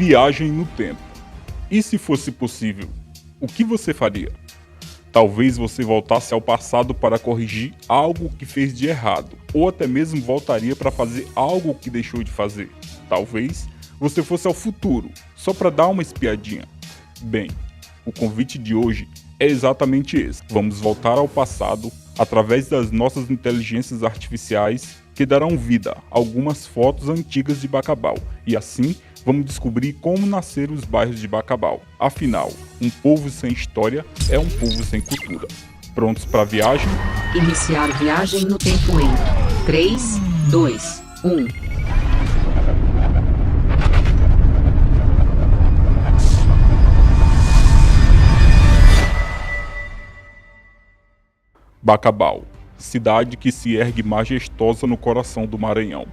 Viagem no tempo. E se fosse possível, o que você faria? Talvez você voltasse ao passado para corrigir algo que fez de errado, ou até mesmo voltaria para fazer algo que deixou de fazer. Talvez você fosse ao futuro, só para dar uma espiadinha. Bem, o convite de hoje é exatamente esse. Vamos voltar ao passado através das nossas inteligências artificiais que darão vida a algumas fotos antigas de Bacabal, e assim vamos descobrir como nasceram os bairros de Bacabal. Afinal, um povo sem história é um povo sem cultura. Prontos para a viagem? Iniciar viagem no tempo em 3, 2, 1. Bacabal, cidade que se ergue majestosa no coração do Maranhão.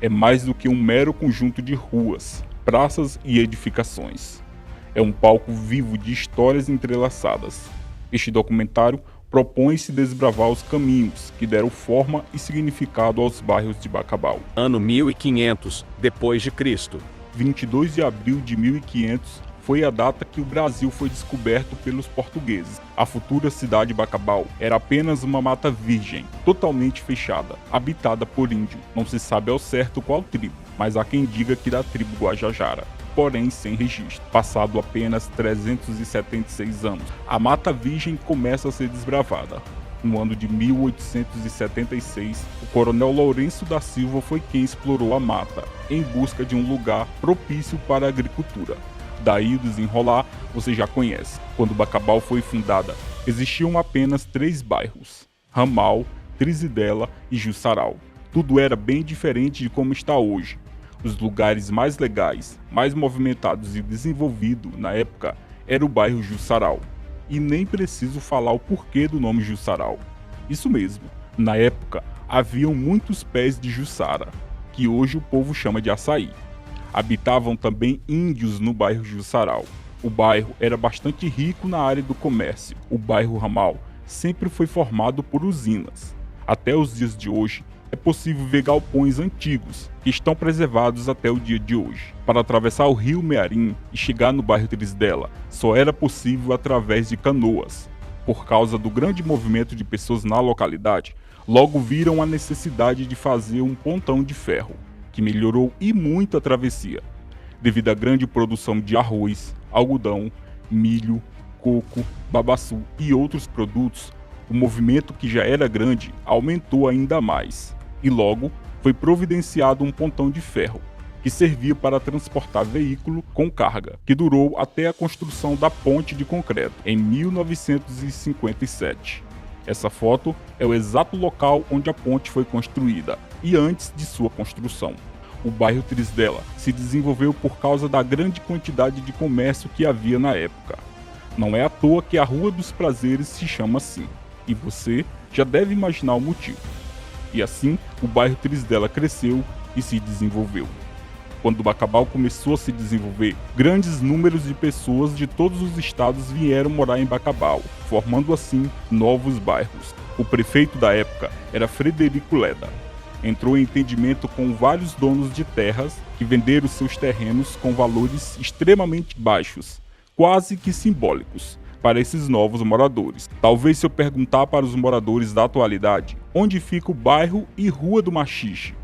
É mais do que um mero conjunto de ruas, praças e edificações. É um palco vivo de histórias entrelaçadas. Este documentário propõe-se desbravar os caminhos que deram forma e significado aos bairros de Bacabal. Ano 1500 depois de Cristo. 22 de abril de 1500 foi a data que o Brasil foi descoberto pelos portugueses. A futura cidade de Bacabal era apenas uma mata virgem, totalmente fechada, habitada por índio. Não se sabe ao certo qual tribo, mas há quem diga que da tribo Guajajara, porém sem registro. Passado apenas 376 anos, a Mata Virgem começa a ser desbravada. No ano de 1876, o coronel Lourenço da Silva foi quem explorou a mata, em busca de um lugar propício para a agricultura. Daí o desenrolar você já conhece. Quando Bacabal foi fundada, existiam apenas 3 bairros: Ramal, Trizidela e Jussaral. Tudo era bem diferente de como está hoje. Os lugares mais legais, mais movimentados e desenvolvidos na época era o bairro Jussaral. E nem preciso falar o porquê do nome Jussaral. Isso mesmo, na época haviam muitos pés de Jussara, que hoje o povo chama de açaí. Habitavam também índios no bairro Jussaral. O bairro era bastante rico na área do comércio. O bairro Ramal sempre foi formado por usinas. Até os dias de hoje, é possível ver galpões antigos que estão preservados até o dia de hoje. Para atravessar o rio Mearim e chegar no bairro Trizidela, só era possível através de canoas. Por causa do grande movimento de pessoas na localidade, logo viram a necessidade de fazer um pontão de ferro, que melhorou e muito a travessia, devido à grande produção de arroz, algodão, milho, coco, babaçu e outros produtos. O movimento, que já era grande, aumentou ainda mais, e logo foi providenciado um pontão de ferro, que servia para transportar veículo com carga, que durou até a construção da ponte de concreto, em 1957. Essa foto é o exato local onde a ponte foi construída, e antes de sua construção. O bairro Trizidela se desenvolveu por causa da grande quantidade de comércio que havia na época. Não é à toa que a Rua dos Prazeres se chama assim, e você já deve imaginar o motivo. E assim, o bairro Trizidela cresceu e se desenvolveu. Quando Bacabal começou a se desenvolver, grandes números de pessoas de todos os estados vieram morar em Bacabal, formando assim novos bairros. O prefeito da época era Frederico Leda. Entrou em entendimento com vários donos de terras que venderam seus terrenos com valores extremamente baixos, quase que simbólicos, para esses novos moradores. Talvez, se eu perguntar para os moradores da atualidade onde fica o bairro e Rua do Machixe,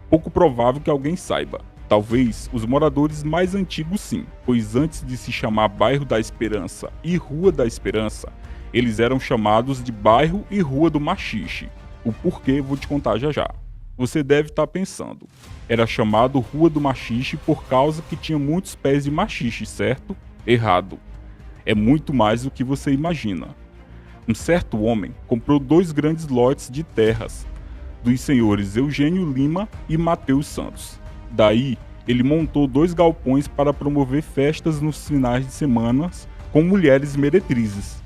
pouco provável que alguém saiba. Talvez os moradores mais antigos sim, pois antes de se chamar Bairro da Esperança e Rua da Esperança, eles eram chamados de Bairro e Rua do Machixe. O porquê vou te contar já já. Você deve estar pensando, era chamado Rua do Machixe por causa que tinha muitos pés de machixe, certo? Errado. É muito mais do que você imagina. Um certo homem comprou 2 grandes lotes de terras, dos senhores Eugênio Lima e Mateus Santos. Daí, ele montou 2 galpões para promover festas nos finais de semana com mulheres meretrizes.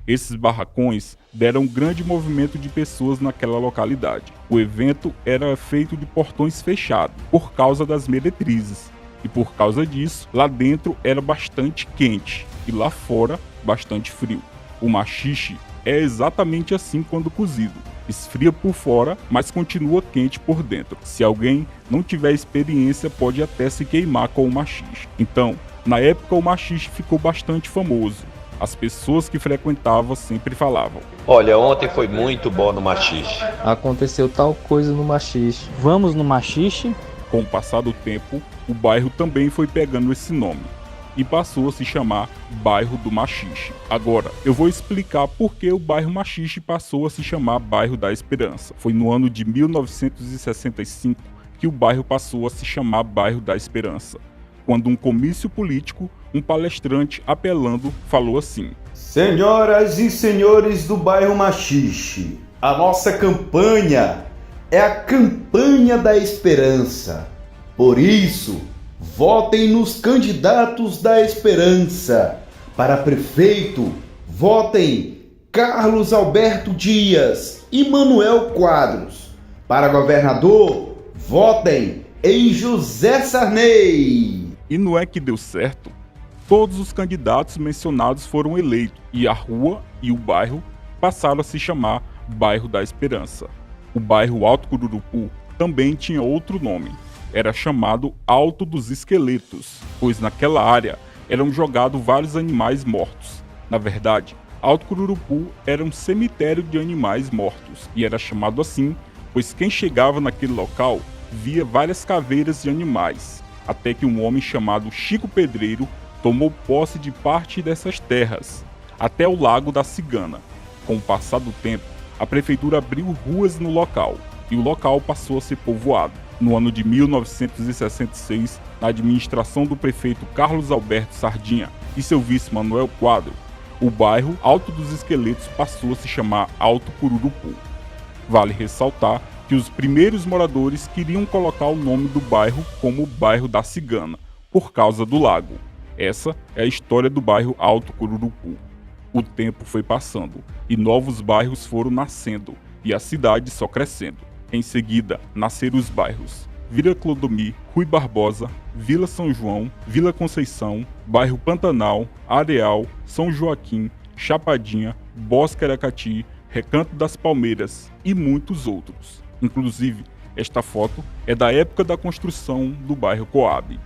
Esses barracões deram um grande movimento de pessoas naquela localidade. O evento era feito de portões fechados, por causa das meretrizes. E por causa disso, lá dentro era bastante quente e lá fora bastante frio. O machixe é exatamente assim quando cozido. Esfria por fora, mas continua quente por dentro. Se alguém não tiver experiência, pode até se queimar com o maxixe. Então, na época o maxixe ficou bastante famoso. As pessoas que frequentavam sempre falavam: olha, ontem foi muito bom no maxixe. Aconteceu tal coisa no maxixe. Vamos no maxixe? Com o passar do tempo, o bairro também foi pegando esse nome e passou a se chamar Bairro do Maxixe. Agora, eu vou explicar por que o bairro Maxixe passou a se chamar Bairro da Esperança. Foi no ano de 1965 que o bairro passou a se chamar Bairro da Esperança, quando um comício político, um palestrante apelando, falou assim: senhoras e senhores do bairro Maxixe, a nossa campanha é a campanha da esperança. Por isso, votem nos candidatos da esperança. Para prefeito, votem Carlos Alberto Dias e Manuel Quadros. Para governador, votem em José Sarney. E não é que deu certo? Todos os candidatos mencionados foram eleitos e a rua e o bairro passaram a se chamar Bairro da Esperança. O bairro Alto Cururupu também tinha outro nome. Era chamado Alto dos Esqueletos, pois naquela área eram jogados vários animais mortos. Na verdade, Alto Cururupu era um cemitério de animais mortos, e era chamado assim, pois quem chegava naquele local via várias caveiras de animais, até que um homem chamado Chico Pedreiro tomou posse de parte dessas terras, até o Lago da Cigana. Com o passar do tempo, a prefeitura abriu ruas no local, e o local passou a ser povoado. No ano de 1966, na administração do prefeito Carlos Alberto Sardinha e seu vice Manuel Quadros, o bairro Alto dos Esqueletos passou a se chamar Alto Cururupu. Vale ressaltar que os primeiros moradores queriam colocar o nome do bairro como Bairro da Cigana, por causa do lago. Essa é a história do bairro Alto Cururupu. O tempo foi passando e novos bairros foram nascendo e a cidade só crescendo. Em seguida, nasceram os bairros Vila Clodomir, Rui Barbosa, Vila São João, Vila Conceição, Bairro Pantanal, Areal, São Joaquim, Chapadinha, Bosque Aracati, Recanto das Palmeiras e muitos outros. Inclusive, esta foto é da época da construção do bairro Coab.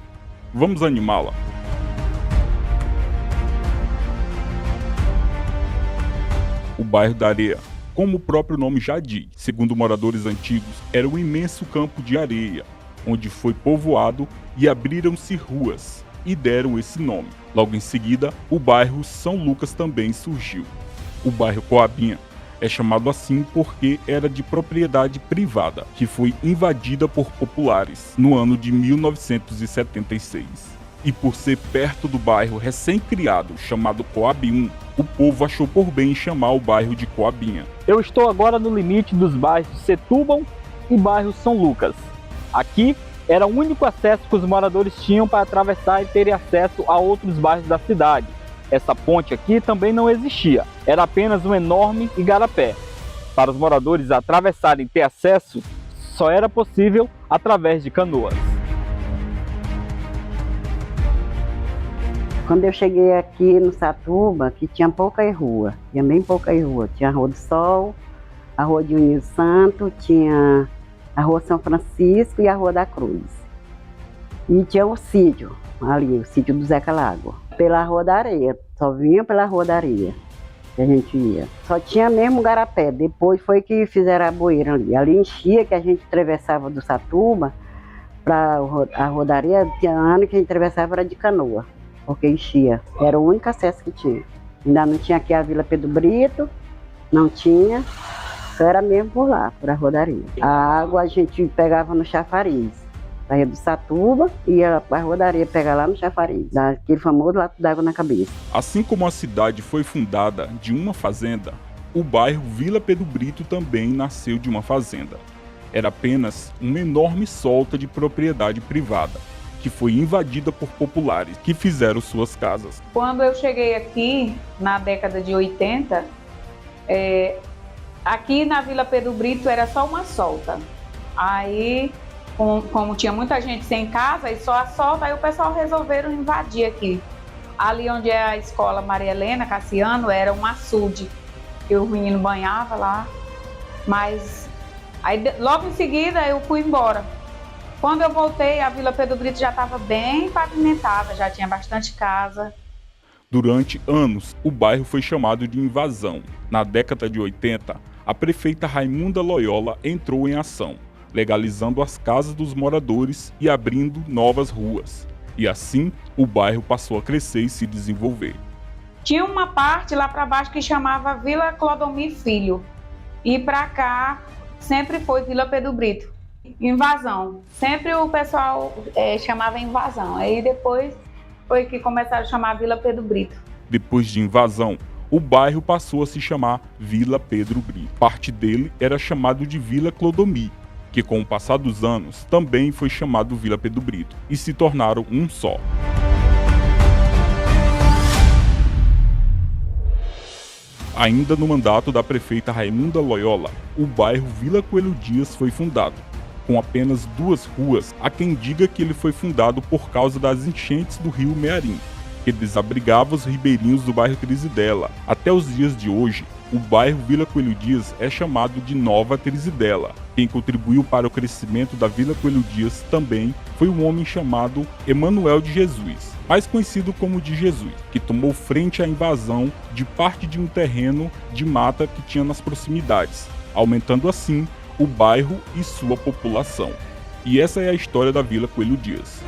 Vamos animá-la? O bairro da Areia, como o próprio nome já diz, segundo moradores antigos, era um imenso campo de areia, onde foi povoado e abriram-se ruas, e deram esse nome. Logo em seguida, o bairro São Lucas também surgiu. O bairro Coabinha é chamado assim porque era de propriedade privada, que foi invadida por populares no ano de 1976. E por ser perto do bairro recém-criado chamado Coab 1, o povo achou por bem chamar o bairro de Coabinha. Eu estou agora no limite dos bairros Setúbal e bairro São Lucas. Aqui era o único acesso que os moradores tinham para atravessar e terem acesso a outros bairros da cidade. Essa ponte aqui também não existia, era apenas um enorme igarapé. Para os moradores atravessarem e ter acesso, só era possível através de canoas. Quando eu cheguei aqui no Satuba, que tinha pouca rua, tinha bem pouca rua. Tinha a Rua do Sol, a Rua de Unil Santo, tinha a Rua São Francisco e a Rua da Cruz. E tinha o sítio, ali, o sítio do Zeca Lago, pela Rua da Areia, só vinha pela Rua da Areia que a gente ia. Só tinha mesmo garapé, depois foi que fizeram a boeira ali. Ali enchia, que a gente atravessava do Satuba para a Rua da Areia, tinha ano que a gente atravessava era de canoa, porque enchia. Era o único acesso que tinha. Ainda não tinha aqui a Vila Pedro Brito, não tinha, só era mesmo por lá, por a rodaria. A água a gente pegava no chafariz, saía do Satuba e ia para a rodaria pegar lá no chafariz, daquele famoso lato d'água na cabeça. Assim como a cidade foi fundada de uma fazenda, o bairro Vila Pedro Brito também nasceu de uma fazenda. Era apenas uma enorme solta de propriedade privada, que foi invadida por populares que fizeram suas casas. Quando eu cheguei aqui, na década de 80, aqui na Vila Pedro Brito era só uma solta. Aí, como tinha muita gente sem casa, e só a solta, aí o pessoal resolveram invadir aqui. Ali onde é a escola Maria Helena Cassiano, era um açude, que o menino banhava lá. Mas aí, logo em seguida eu fui embora. Quando eu voltei, a Vila Pedro Brito já estava bem pavimentada, já tinha bastante casa. Durante anos, o bairro foi chamado de Invasão. Na década de 80, a prefeita Raimunda Loyola entrou em ação, legalizando as casas dos moradores e abrindo novas ruas. E assim, o bairro passou a crescer e se desenvolver. Tinha uma parte lá para baixo que chamava Vila Clodomir Filho. E para cá, sempre foi Vila Pedro Brito. Invasão. Sempre o pessoal chamava Invasão. Aí depois foi que começaram a chamar Vila Pedro Brito. Depois de Invasão, o bairro passou a se chamar Vila Pedro Brito. Parte dele era chamado de Vila Clodomir, que com o passar dos anos também foi chamado Vila Pedro Brito, e se tornaram um só. Ainda no mandato da prefeita Raimunda Loyola, o bairro Vila Coelho Dias foi fundado. Com apenas 2 ruas, há quem diga que ele foi fundado por causa das enchentes do rio Mearim, que desabrigava os ribeirinhos do bairro Trizidela. Até os dias de hoje, o bairro Vila Coelho Dias é chamado de Nova Trizidela. Quem contribuiu para o crescimento da Vila Coelho Dias também foi um homem chamado Emanuel de Jesus, mais conhecido como de Jesus, que tomou frente à invasão de parte de um terreno de mata que tinha nas proximidades, aumentando assim o bairro e sua população. E essa é a história da Vila Coelho Dias.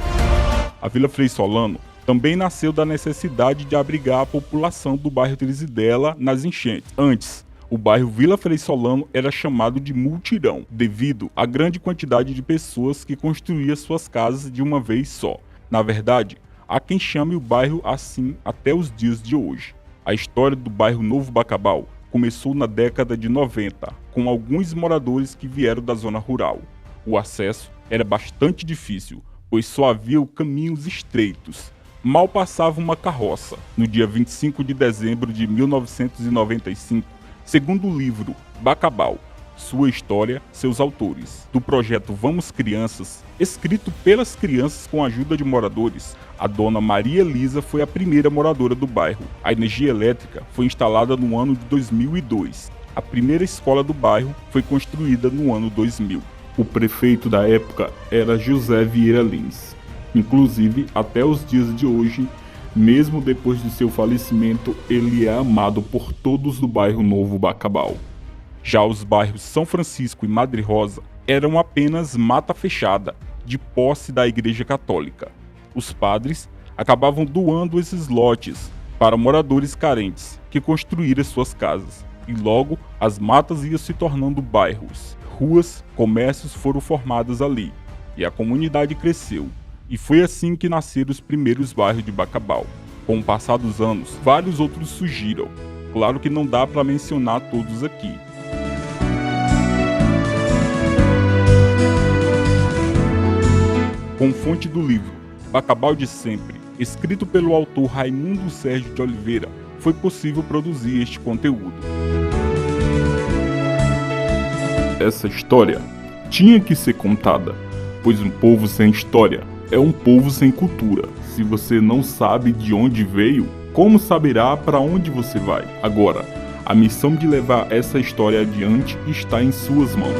A Vila Frei Solano também nasceu da necessidade de abrigar a população do bairro Trizidela nas enchentes. Antes, o bairro Vila Frei Solano era chamado de Multirão, devido à grande quantidade de pessoas que construíam suas casas de uma vez só. Na verdade, há quem chame o bairro assim até os dias de hoje. A história do bairro Novo Bacabal começou na década de 90, com alguns moradores que vieram da zona rural. O acesso era bastante difícil, pois só havia caminhos estreitos. Mal passava uma carroça. No dia 25 de dezembro de 1995, segundo o livro Bacabal, Sua História, Seus Autores, do projeto Vamos Crianças, escrito pelas crianças com a ajuda de moradores, a dona Maria Elisa foi a primeira moradora do bairro. A energia elétrica foi instalada no ano de 2002. A primeira escola do bairro foi construída no ano 2000. O prefeito da época era José Vieira Lins. Inclusive, até os dias de hoje, mesmo depois de seu falecimento, ele é amado por todos do bairro Novo Bacabal. Já os bairros São Francisco e Madre Rosa eram apenas mata fechada, de posse da Igreja Católica. Os padres acabavam doando esses lotes para moradores carentes que construíram suas casas, e logo as matas iam se tornando bairros. Ruas, comércios foram formados ali, e a comunidade cresceu. E foi assim que nasceram os primeiros bairros de Bacabal. Com o passar dos anos, vários outros surgiram. Claro que não dá para mencionar todos aqui. Com fonte do livro Bacabal de Sempre, escrito pelo autor Raimundo Sérgio de Oliveira, foi possível produzir este conteúdo. Essa história tinha que ser contada, pois um povo sem história é um povo sem cultura. Se você não sabe de onde veio, como saberá para onde você vai? Agora, a missão de levar essa história adiante está em suas mãos.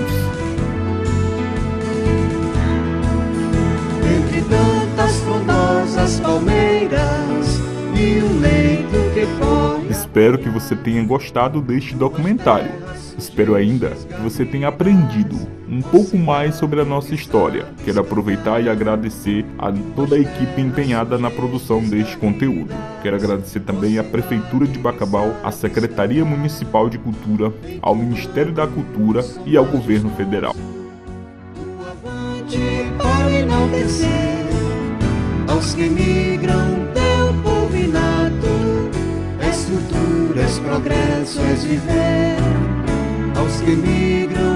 Entre tantas frondosas palmeiras e um leito que corre. Espero que você tenha gostado deste documentário. Espero ainda que você tenha aprendido um pouco mais sobre a nossa história. Quero aproveitar e agradecer a toda a equipe empenhada na produção deste conteúdo. Quero agradecer também à Prefeitura de Bacabal, à Secretaria Municipal de Cultura, ao Ministério da Cultura e ao Governo Federal. Para enaltecer aos que migram, teu povo inato, és cultura, és progresso, és viver. Aos que migram